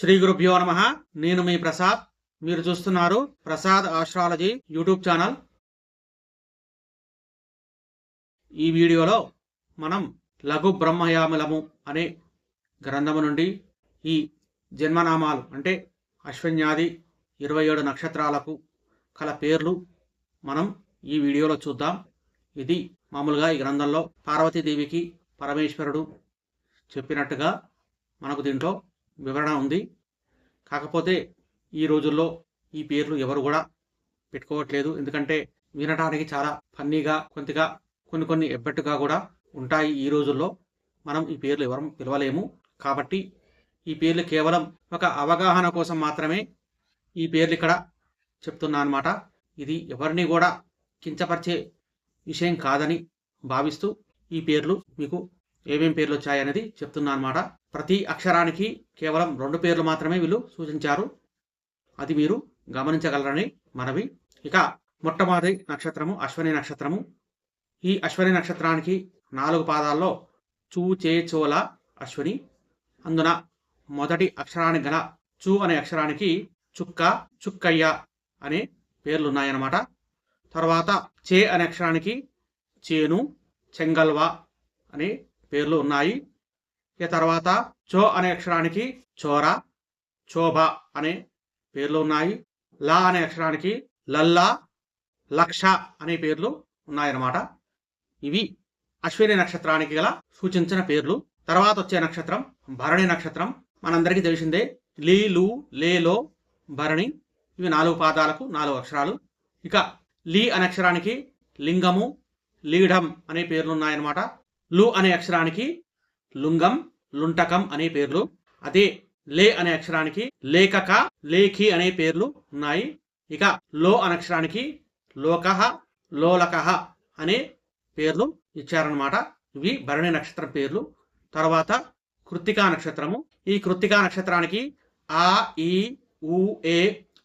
శ్రీ గురుభ్యో నమః. నేను మీ ప్రసాద్. మీరు చూస్తున్నారు ప్రసాద్ ఆస్ట్రాలజీ యూట్యూబ్ ఛానల్. ఈ వీడియోలో మనం లఘు బ్రహ్మయామలము అనే గ్రంథము నుండి ఈ జన్మనామాలు అంటే అశ్వన్యాది 27 నక్షత్రాలకు కల పేర్లు మనం ఈ వీడియోలో చూద్దాం. ఇది మామూలుగా ఈ గ్రంథంలో పార్వతీదేవికి పరమేశ్వరుడు చెప్పినట్టుగా మనకు దీంట్లో వివరణ ఉంది. కాకపోతే ఈ రోజుల్లో ఈ పేర్లు ఎవరు కూడా పెట్టుకోవట్లేదు. ఎందుకంటే వినడానికి చాలా ఫన్నీగా కొన్ని ఎబ్బెట్టుగా కూడా ఉంటాయి. ఈ రోజుల్లో మనం ఈ పేర్లు ఎవరు పిలవలేము. కాబట్టి ఈ పేర్లు కేవలం ఒక అవగాహన కోసం మాత్రమే ఈ పేర్లు ఇక్కడ చెప్తున్నా అన్నమాట. ఇది ఎవరిని కూడా కించపరిచే విషయం కాదని భావిస్తూ ఈ పేర్లు మీకు ఏమేం పేర్లు వచ్చాయనేది చెప్తున్నా అన్నమాట. ప్రతి అక్షరానికి కేవలం 2 పేర్లు మాత్రమే వీళ్ళు సూచించారు. అది మీరు గమనించగలరని మనవి. ఇక మొట్టమొదటి నక్షత్రము అశ్వని నక్షత్రము. ఈ అశ్వని నక్షత్రానికి 4 పాదాల్లో చూ చే చోల అశ్వని. అందున మొదటి అక్షరానికి గల చూ అనే అక్షరానికి చుక్క చుక్కయ్య అనే పేర్లు ఉన్నాయన్నమాట. తర్వాత చే అనే అక్షరానికి చేను చెంగల్వ అనే పేర్లు ఉన్నాయి. ఇక తర్వాత చో అనే అక్షరానికి చోర చోభ అనే పేర్లు ఉన్నాయి. లా అనే అక్షరానికి లల్లా లక్ష అనే పేర్లు ఉన్నాయన్నమాట. ఇవి అశ్విని నక్షత్రానికి గల సూచించిన పేర్లు. తర్వాత వచ్చే నక్షత్రం భరణి నక్షత్రం. మనందరికీ తెలిసిందే లీ లు లేలో భరణి. ఇవి 4 పాదాలకు 4 అక్షరాలు. ఇక లీ అనే అక్షరానికి లింగము లీఢం అనే పేర్లు ఉన్నాయన్నమాట. లు అనే అక్షరానికి లుంగం లుంటకం అనే పేర్లు. అదే లే అనే అక్షరానికి లేఖక లేఖి అనే పేర్లు ఉన్నాయి. ఇక లో అనే అక్షరానికి లోకహ లోలకహ అనే పేర్లు ఇచ్చారనమాట. ఇవి భరణి నక్షత్రం పేర్లు. తర్వాత కృత్తికా నక్షత్రము. ఈ కృత్తికా నక్షత్రానికి ఆ ఈ ఊ ఏ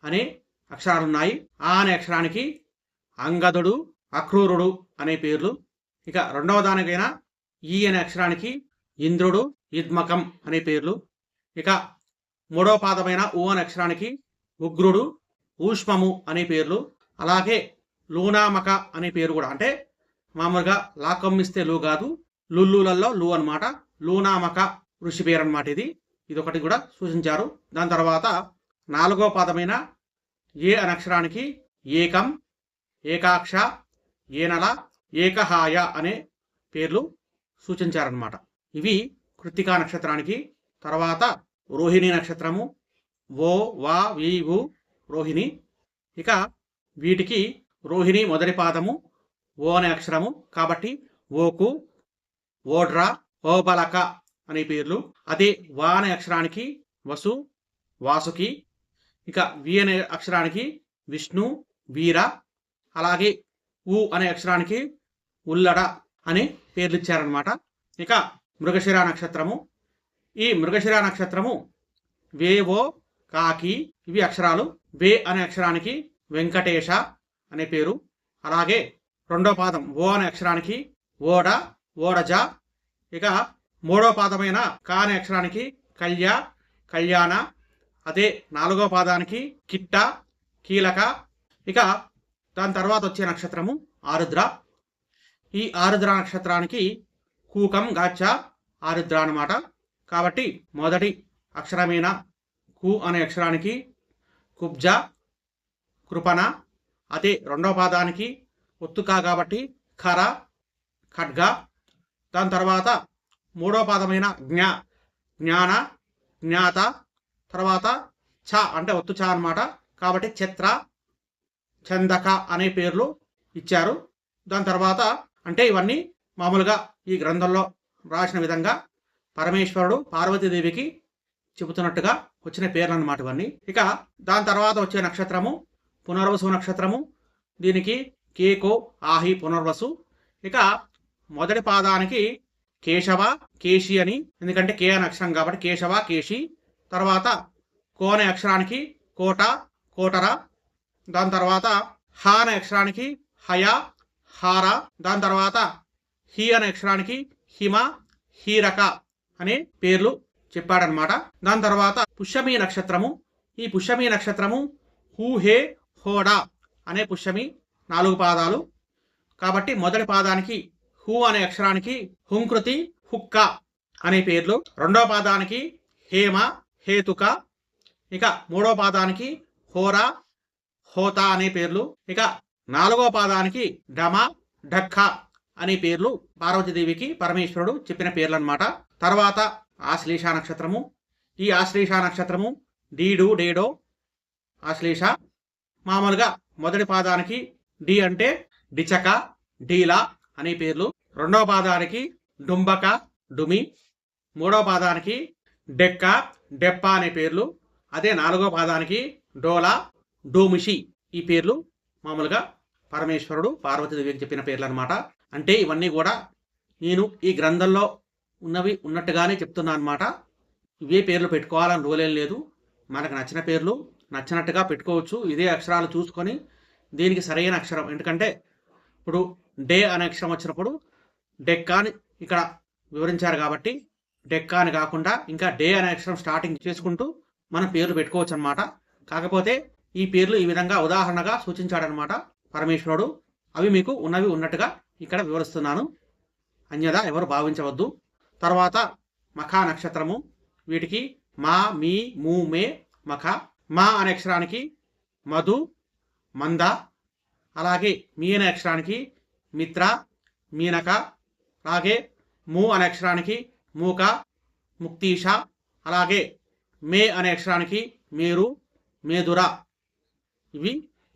అనే అక్షరాలు ఉన్నాయి. ఆ అనే అక్షరానికి అంగదుడు అక్రూరుడు అనే పేర్లు. ఇక రెండవ దానికైనా ఈ అనే అక్షరానికి ఇంద్రుడు యుద్మకం అనే పేర్లు. ఇక మూడవ పాదమైన ఊ అనే అక్షరానికి ఉగ్రుడు ఊష్మము అనే పేర్లు. అలాగే లూనామక అనే పేరు కూడా, అంటే మామూలుగా లాకమ్మిస్తే లూ కాదు, లుల్లులలో లూ అనమాట. లూనామక ఋషి పేరు అనమాట. ఇది ఒకటి కూడా సూచించారు. దాని తర్వాత 4వ పాదమైన ఏ అనే అక్షరానికి ఏకం ఏకాక్ష ఏనల ఏకహాయ అనే పేర్లు సూచించారనమాట. ఇవి కృత్తికా నక్షత్రానికి. తర్వాత రోహిణి నక్షత్రము. ఓ వా వి వు రోహిణి. ఇక వీటికి రోహిణి మొదటి పాదము ఓ అనే అక్షరము కాబట్టి ఓకు ఓడ్రా ఓబలక అనే పేర్లు. అదే వా అనే అక్షరానికి వసు వాసుకి. ఇక వి అనే అక్షరానికి విష్ణు వీర. అలాగే ఊ అనే అక్షరానికి ఉల్లడ అనే పేర్లు ఇచ్చారనమాట. ఇక మృగశిర నక్షత్రము. ఈ మృగశిర నక్షత్రము వేవో కాకి ఇవి అక్షరాలు. వే అనే అక్షరానికి వెంకటేశ అనే పేరు. అలాగే రెండో పాదం ఓ అనే అక్షరానికి ఓడ ఓడజ. ఇక మూడో పాదమైన కా అనే అక్షరానికి కళ్యా కళ్యాణ. అదే 4వ పాదానికి కిట్ట కీలక. ఇక దాని తర్వాత వచ్చే నక్షత్రము ఆరుద్ర. ఈ ఆరుద్ర నక్షత్రానికి కూకం గాచ్చ ఆరుద్ర అన్నమాట. కాబట్టి మొదటి అక్షరమైన కు అనే అక్షరానికి కుబ్జ కృపణ. అదే రెండవ పాదానికి ఒత్తుకా కాబట్టి ఖర ఖడ్గ. దాని తర్వాత మూడవ పాదమైన జ్ఞాన జ్ఞాత. తర్వాత ఛ అంటే ఒత్తు ఛ అనమాట. కాబట్టి ఛత్ర చందక అనే పేర్లు ఇచ్చారు. దాని తర్వాత అంటే ఇవన్నీ మామూలుగా ఈ గ్రంథంలో రాసిన విధంగా పరమేశ్వరుడు పార్వతీదేవికి చెబుతున్నట్టుగా వచ్చిన పేర్లు అన్నమాట ఇవన్నీ. ఇక దాని తర్వాత వచ్చే నక్షత్రము పునర్వసు నక్షత్రము. దీనికి కేకో ఆహి పునర్వసు. ఇక మొదటి పాదానికి కేశవ కేశి అని, ఎందుకంటే కే అనే అక్షరం కాబట్టి కేశవ కేశి. తర్వాత కో అనే అక్షరానికి కోట కోటర. దాని తర్వాత హ అనే అక్షరానికి హయ హార. దాని తర్వాత హి అనే అక్షరానికి హిమ హీరక అనే పేర్లు చెప్పాడనమాట. దాని తర్వాత పుష్యమి నక్షత్రము. ఈ పుష్యమి నక్షత్రము హూ హే హోడా అనే పుష్యమి 4 పాదాలు. కాబట్టి మొదటి పాదానికి హూ అనే అక్షరానికి హుంకృతి హుక్క అనే పేర్లు, రెండవ పాదానికి హేమ హేతుక, ఇక మూడవ పాదానికి హోరా హోతా అనే పేర్లు, ఇక నాలుగవ పాదానికి డమ ఢక్క అనే పేర్లు పార్వతీదేవికి పరమేశ్వరుడు చెప్పిన పేర్లు అనమాట. తర్వాత ఆశ్లేష నక్షత్రము. ఈ ఆశ్లేష నక్షత్రము డీడు డేడో ఆశ్లేష. మామూలుగా మొదటి పాదానికి డి అంటే డిచక డీలా అనే పేర్లు, రెండవ పాదానికి డుంబక డుమి, మూడవ పాదానికి డెక్క డెప్ప అనే పేర్లు, అదే నాలుగవ పాదానికి డోలా డోమిషి ఈ పేర్లు మామూలుగా పరమేశ్వరుడు పార్వతీదేవికి చెప్పిన పేర్లు అనమాట. అంటే ఇవన్నీ కూడా నేను ఈ గ్రంథంలో ఉన్నవి ఉన్నట్టుగానే చెప్తున్నా అనమాట. ఇవే పేర్లు పెట్టుకోవాలని రూలేం లేదు. మనకు నచ్చిన పేర్లు నచ్చినట్టుగా పెట్టుకోవచ్చు. ఇదే అక్షరాలు చూసుకొని దీనికి సరైన అక్షరం, ఎందుకంటే ఇప్పుడు డే అనే అక్షరం వచ్చినప్పుడు డెక్కా అని ఇక్కడ వివరించారు కాబట్టి డెక్కా అని కాకుండా ఇంకా డే అనే అక్షరం స్టార్టింగ్ చేసుకుంటూ మనం పేర్లు పెట్టుకోవచ్చు అనమాట. కాకపోతే ఈ పేర్లు ఈ విధంగా ఉదాహరణగా సూచించాడనమాట పరమేశ్వరుడు. అవి మీకు ఉన్నవి ఉన్నట్టుగా ఇక్కడ వివరిస్తున్నాను, అన్యదా ఎవరు భావించవద్దు. తర్వాత మఖా నక్షత్రము. వీటికి మా మీ మూ మే మఖ. మా అనే అక్షరానికి మధు మంద, అలాగే మీ అనే అక్షరానికి మిత్ర మీనక, అలాగే ము అనే అక్షరానికి మూక ముక్తీష, అలాగే మే అనే అక్షరానికి మేరు మేదుర. ఇవి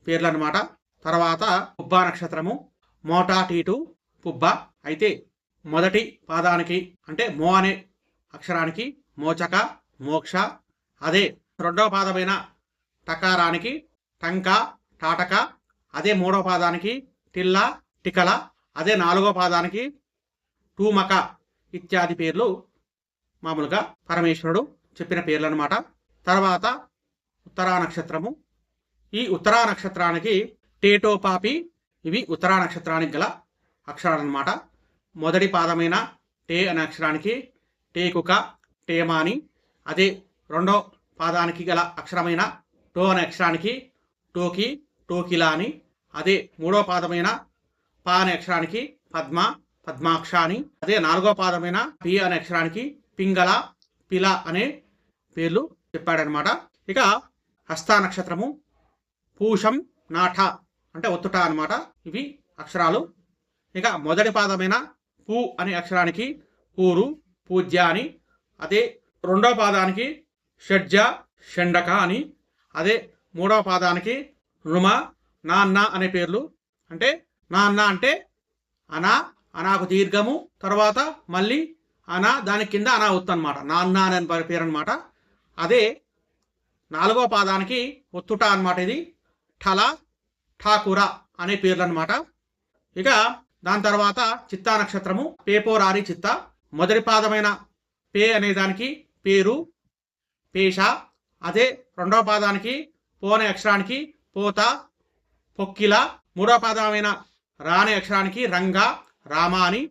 పేర్లు అన్నమాట. తర్వాత పుబ్బ నక్షత్రము. మోటా టీటు పుబ్బ. అయితే మొదటి పాదానికి అంటే మో అనే అక్షరానికి మోచక మోక్ష, అదే రెండవ పాదమైన టకారానికి టంక టాటక, అదే మూడవ పాదానికి టిల్ల టికల, అదే నాలుగవ పాదానికి టూమక ఇత్యాది పేర్లు మామూలుగా పరమేశ్వరుడు చెప్పిన పేర్లు అనమాట. తర్వాత ఉత్తరా నక్షత్రము. ఈ ఉత్తరా నక్షత్రానికి టేటోపాపి. ఇవి ఉత్తరా నక్షత్రానికి గల అక్షరాలు అనమాట. మొదటి పాదమైన టే అనే అక్షరానికి టేకుక టేమాని, అదే రెండో పాదానికి గల అక్షరమైన టో అనే అక్షరానికి టోకి టోకిలా అని, అదే మూడో పాదమైన పా అనే అక్షరానికి పద్మ పద్మాక్ష అని, అదే నాలుగో పాదమైన పి అనే అక్షరానికి పింగళ పిల అనే పేర్లు చెప్పాడనమాట. ఇక హస్త నక్షత్రము. పూషం నాఠ అంటే ఒత్తుట అనమాట ఇవి అక్షరాలు. ఇక మొదటి పాదమైన పూ అనే అక్షరానికి పూరు పూజ్య అని, అదే రెండవ పాదానికి షడ్జ షండక అని, అదే మూడవ పాదానికి రుమ నాన్న అనే పేర్లు. అంటే నాన్న అంటే అనా, అనాకు దీర్ఘము, తర్వాత మళ్ళీ అనా దాని కింద అనా ఒత్తు అనమాట, నాన్న అనే పేరు అనమాట. అదే నాలుగో పాదానికి ఒత్తుట అనమాట. ఇది ఠల ఠాకుర అనే పేర్లు అనమాట. ఇక దాని తర్వాత చిత్తా నక్షత్రము. పేపోరారి చిత్త. మొదటి పాదమైన పే అనే దానికి పేరు పేష, అదే రెండవ పాదానికి పో అనే అక్షరానికి పోత పొక్కిల, మూడవ పాదమైన రా అనే అక్షరానికి రంగ రామ అని,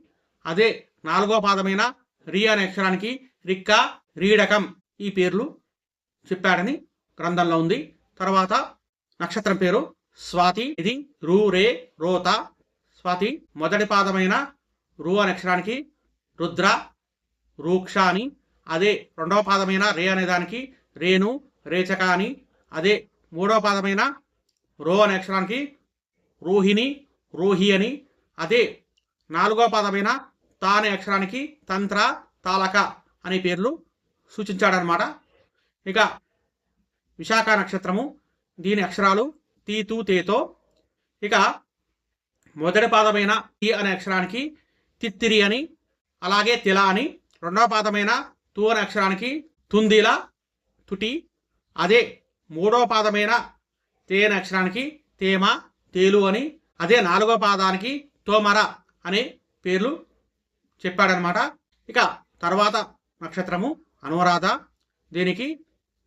అదే నాలుగో పాదమైన రి అనే అక్షరానికి రిక్క రీడకం ఈ పేర్లు చెప్పాడని గ్రంథంలో ఉంది. తర్వాత నక్షత్రం పేరు స్వాతి. ఇది రూ రే రోత స్వాతి. మొదటి పాదమైన రు అనే అక్షరానికి రుద్ర రూక్ష అని, అదే రెండవ పాదమైన రే అనే దానికి రేణు రేచక అని, అదే మూడవ పాదమైన రో అనే అక్షరానికి రోహిణి రోహి అని, అదే నాలుగో పాదమైన తా అనే అక్షరానికి తంత్ర తాలక అనే పేర్లు సూచించాడనమాట. ఇక విశాఖ నక్షత్రము. దీని అక్షరాలు తీతు తేతో. ఇక మొదటి పాదమైన తి అనే అక్షరానికి తిత్తిరి అని, అలాగే తిల అని, రెండవ పాదమైన తు అనే అక్షరానికి తుందిల తుటి, అదే మూడవ పాదమైన తే అనే అక్షరానికి తేమ తేలు అని, అదే నాలుగో పాదానికి తోమర అనే పేర్లు చెప్పాడనమాట. ఇక తర్వాత నక్షత్రము అనురాధ. దీనికి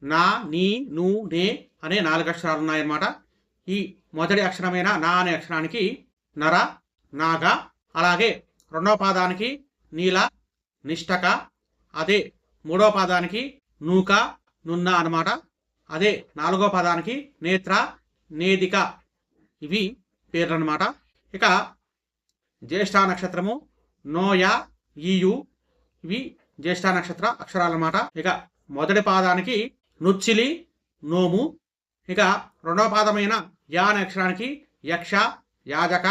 నా నీ ను నే అనే 4 అక్షరాలు ఉన్నాయన్నమాట. ఈ మొదటి అక్షరమైన నా అనే అక్షరానికి నర నాగ, అలాగే రెండవ పాదానికి నీల నిష్టక, అదే మూడో పాదానికి నూక, నున్న అన్నమాట. అదే నాలుగో పాదానికి నేత్ర, నేదిక, ఇవి పేర్లు అన్నమాట. ఇక జ్యేష్ఠ నక్షత్రము నోయ, ఈయు, ఇవి జ్యేష్ఠ నక్షత్ర అక్షరాలన్నమాట. ఇక మొదటి పాదానికి నుచ్చిలి, నోము. ఇక రెండవ పాదమైన యా అనే అక్షరానికి యక్ష, యాజక.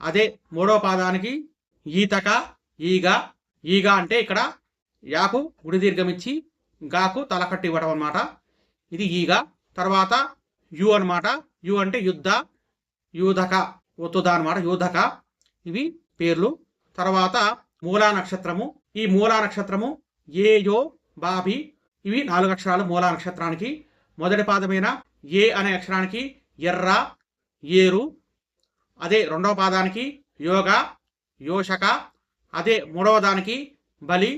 అదే మూడవ పాదానికి ఈతక, ఈగ. ఈగ అంటే ఇక్కడ యాకు గుడి దీర్ఘమిచ్చి గాకు తలకట్టి ఇవ్వడం అనమాట. ఇది ఈగ. తర్వాత యు అనమాట. యు అంటే యుద్ధ, యూధక, ఒత్తుద అనమాట, యూధక. ఇవి పేర్లు. తర్వాత మూలా నక్షత్రము. ఈ మూలా నక్షత్రము ఏ, యో, బాబి, ఇవి 4 అక్షరాలు మూలా నక్షత్రానికి. మొదటి పాదమైన ఏ అనే అక్షరానికి ఎర్ర, ఏరు. అదే రెండవ పాదానికి యోగ, యోషక. అదే మూడవ దానికి బలి,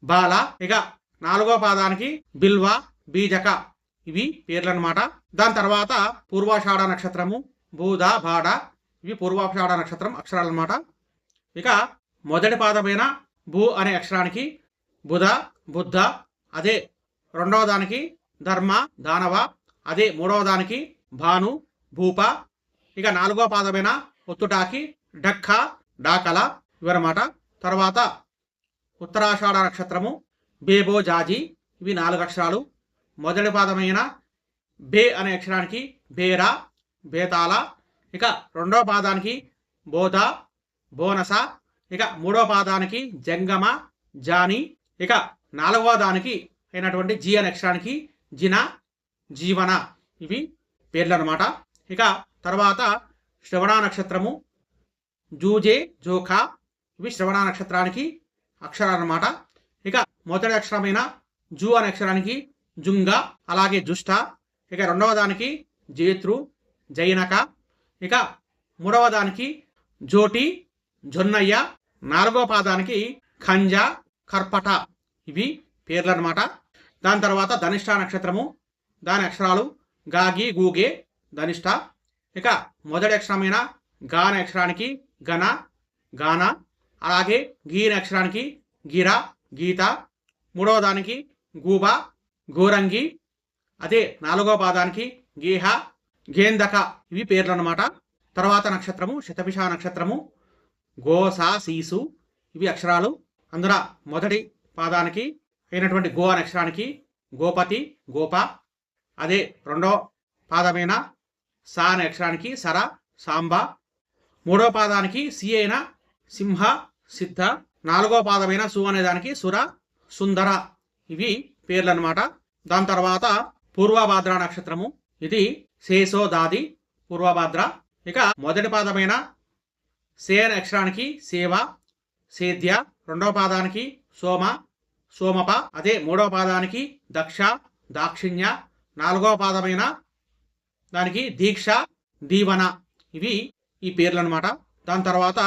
బాల. ఇక నాలుగో పాదానికి బిల్వ, బీజక. ఇవి పేర్లు అనమాట. దాని తర్వాత పూర్వాషాఢ నక్షత్రము బూద, బాడ. ఇవి పూర్వాషాఢ నక్షత్రం అక్షరాలు అనమాట. ఇక మొదటి పాదమైన భూ అనే అక్షరానికి బుధ, బుద్ధ. అదే రెండవ దానికి ధర్మ, దానవ. అదే మూడవ దానికి భాను, భూప. ఇక నాలుగో పాదమైన ఒత్తుటాకి డక్క, డాకల, ఇవన్నమాట. తర్వాత ఉత్తరాషాఢ నక్షత్రము బేబో, జాజి. ఇవి 4 అక్షరాలు. మొదటి పాదమైన బే అనే అక్షరానికి బేర, బేతాల. ఇక రెండవ పాదానికి బోధ, బోనస. ఇక మూడవ పాదానికి జంగమ, జాని. ఇక నాలుగవ దానికి అయినటువంటి జి అనే అక్షరానికి జిన, జీవన. ఇవి పేర్లు అనమాట. ఇక తర్వాత శ్రవణ నక్షత్రము జూజే, జోఖా. ఇవి శ్రవణ నక్షత్రానికి అక్షరాలు అనమాట. ఇక మొదటి అక్షరమైన జూ అనే అక్షరానికి జుంగ, అలాగే జుష్ట. ఇక రెండవ దానికి జేతృ, జైనక. ఇక మూడవ దానికి జోటి, జొన్నయ్య. నాలుగవ పాదానికి ఖంజ, కర్పట. ఇవి పేర్లు అనమాట. దాని తర్వాత ధనిష్ట నక్షత్రము. దాని అక్షరాలు గాగి, గూగే, ధనిష్ట. ఇక మొదటి అక్షరమైన గా అనే అక్షరానికి గణ, గాన. అలాగే గీ అనే అక్షరానికి గిర, గీత. మూడవ దానికి గూబ, గోరంగి. అదే నాలుగవ పాదానికి గేహ, గేందక. ఇవి పేర్లు అనమాట. తర్వాత నక్షత్రము శతభిష నక్షత్రము గోస, శీసు. ఇవి అక్షరాలు. అందులో మొదటి పాదానికి అయినటువంటి గో అనే అక్షరానికి గోపతి, గోప. అదే రెండవ పాదమైన సా అనే అక్షరానికి సర, సాంబ. మూడవ పాదానికి సి అయిన సింహ, సిద్ధ. నాలుగవ పాదమైన సు అనే దానికి సుర, సుందర. ఇవి పేర్లు అనమాట. దాని తర్వాత పూర్వభాద్ర నక్షత్రము. ఇది శేషో, దాది, పూర్వభాద్ర. ఇక మొదటి పాదమైన సే అనే అక్షరానికి సేవ, సేద్య. రెండవ పాదానికి సోమ, సోమప. అదే మూడవ పాదానికి దక్ష, దాక్షిణ్య. నాలుగవ పాదమైన దానికి దీక్ష, దీవన. ఇవి ఈ పేర్లు అనమాట. దాని తర్వాత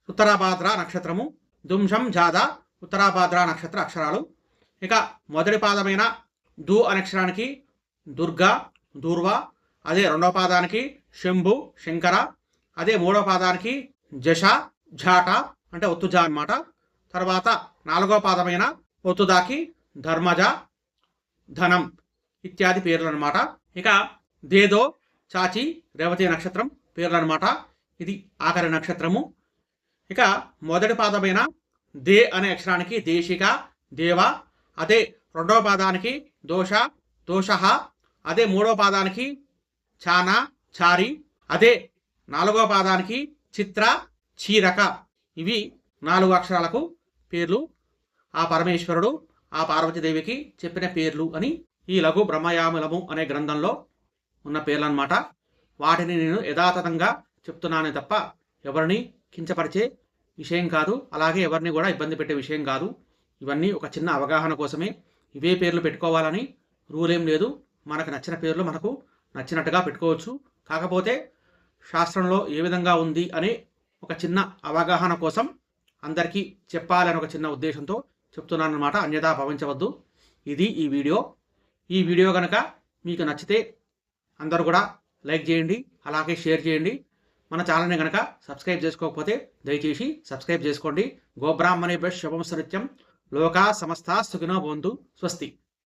ఉత్తరాభాద్ర నక్షత్రము దుంశం, జాద, ఉత్తరాభాద్ర నక్షత్ర అక్షరాలు. ఇక మొదటి పాదమైన దు అనే అక్షరానికి దుర్గా, దూర్వ. అదే రెండవ పాదానికి శంభు, శంకర. అదే మూడవ పాదానికి జష, ఝాట అంటే ఒత్తుజ అనమాట. తర్వాత నాలుగవ పాదమైన ఒత్తుదాకి ధర్మజ, ధనం ఇత్యాది పేర్లు అనమాట. ఇక దేదో, చాచి, రేవతి నక్షత్రం పేర్లు అనమాట. ఇది ఆఖరి నక్షత్రము. ఇక మొదటి పాదమైన దే అనే అక్షరానికి దేశిక, దేవ. అదే రెండవ పాదానికి దోష, దోషః. అదే మూడవ పాదానికి చాన, చారి. అదే నాలుగవ పాదానికి చిత్ర, చీరక. ఇవి 4 అక్షరాలకు పేర్లు. ఆ పరమేశ్వరుడు ఆ పార్వతీదేవికి చెప్పిన పేర్లు అని ఈ లఘు బ్రహ్మయామలము అనే గ్రంథంలో ఉన్న పేర్లు అనమాట. వాటిని నేను యథాతథంగా చెప్తున్నానే తప్ప ఎవరిని కించపరిచే విషయం కాదు, అలాగే ఎవరిని కూడా ఇబ్బంది పెట్టే విషయం కాదు. ఇవన్నీ ఒక చిన్న అవగాహన కోసమే. ఇవే పేర్లు పెట్టుకోవాలని రూల్ ఏం లేదు. మనకు నచ్చిన పేర్లు మనకు నచ్చినట్టుగా పెట్టుకోవచ్చు. కాకపోతే శాస్త్రంలో ఏ విధంగా ఉంది అనే ఒక చిన్న అవగాహన కోసం అందరికీ చెప్పాలని ఒక చిన్న ఉద్దేశంతో చెప్తున్నాను అనమాట. అన్యథా భావించవద్దు. ఇది ఈ వీడియో. ఈ వీడియో కనుక మీకు నచ్చితే అందరూ కూడా లైక్ చేయండి, అలాగే షేర్ చేయండి. మన ఛానల్ని కనుక సబ్స్క్రైబ్ చేసుకోకపోతే దయచేసి సబ్స్క్రైబ్ చేసుకోండి. గోబ్రాహ్మణేభ్యః శుభమస్తు నిత్యం. లోకా సమస్తా సుఖినో భవంతు. స్వస్తి.